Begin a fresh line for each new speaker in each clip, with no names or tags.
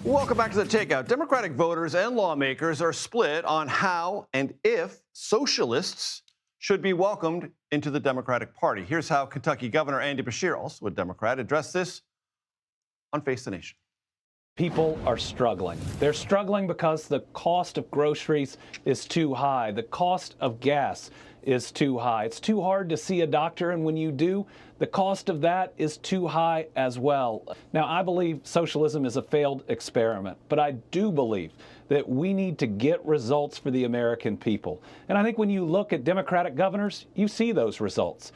Welcome back to The Takeout. Democratic voters and lawmakers are split on how and if socialists should be welcomed into the Democratic Party. Here's how Kentucky Governor Andy Beshear, also a Democrat, addressed this on Face the Nation.
People are struggling. They're struggling because the cost of groceries is too high. The cost of gas is too high. It's too hard to see a doctor, and when you do, the cost of that is too high as well. Now, I believe socialism is a failed experiment, but I do believe that we need to get results for the American people. And I think when you look at Democratic governors, you see those results.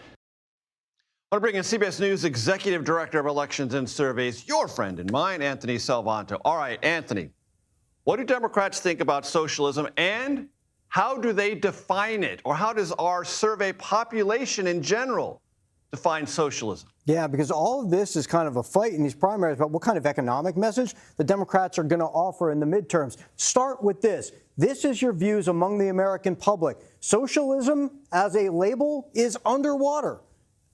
I want to bring in CBS News Executive Director of Elections and Surveys, your friend and mine, Anthony Salvanto. All right, Anthony, what do Democrats think about socialism, and how do they define it? Or how does our survey population in general define socialism?
Yeah, because all of this is kind of a fight in these primaries about what kind of economic message the Democrats are going to offer in the midterms. Start with this. This is your views among the American public. Socialism as a label is underwater.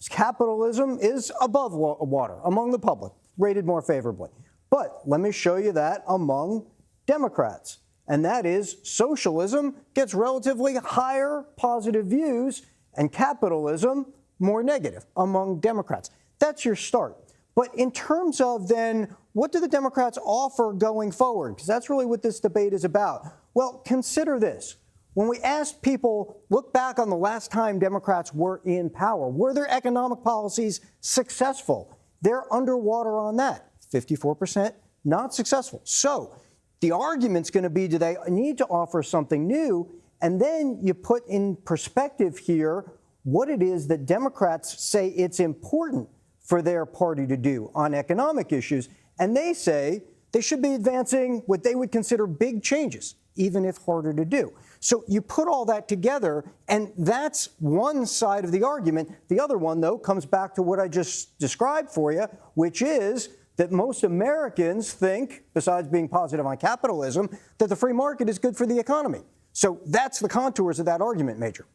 Capitalism is above water among the public, rated more favorably. But let me show you that among Democrats. And that is socialism gets relatively higher positive views and capitalism more negative among Democrats. That's your start. But in terms of then, what do the Democrats offer going forward? Because that's really what this debate is about. Well, consider this. When we asked people, look back on the last time Democrats were in power, were their economic policies successful? They're underwater on that. 54% not successful. So the argument's going to be, do they need to offer something new? And then you put in perspective here what it is that Democrats say it's important for their party to do on economic issues. And they say they should be advancing what they would consider big changes, even if harder to do. So you put all that together, and that's one side of the argument. The other one, though, comes back to what I just described for you, which is that most Americans think, besides being positive on capitalism, that the free market is good for the economy. So that's the contours of that argument, Major.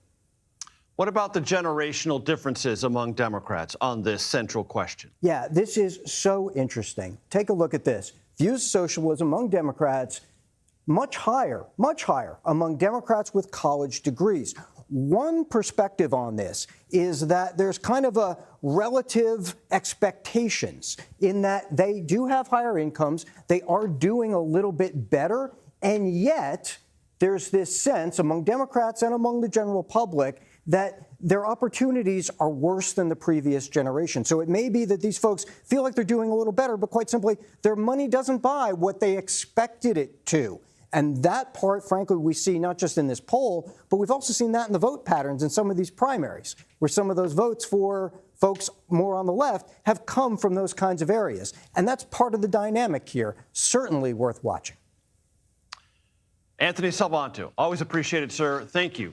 What about the generational differences among Democrats on this central question?
Yeah, this is so interesting. Take a look at this. Views of socialism among Democrats much higher among Democrats with college degrees. One perspective on this is that there's kind of a relative expectations in that they do have higher incomes, they are doing a little bit better, and yet there's this sense among Democrats and among the general public that their opportunities are worse than the previous generation. So it may be that these folks feel like they're doing a little better, but quite simply, their money doesn't buy what they expected it to. And that part, frankly, we see not just in this poll, but we've also seen that in the vote patterns in some of these primaries, where some of those votes for folks more on the left have come from those kinds of areas. And that's part of the dynamic here, certainly worth watching.
Anthony Salvanto, always appreciated, sir. Thank you.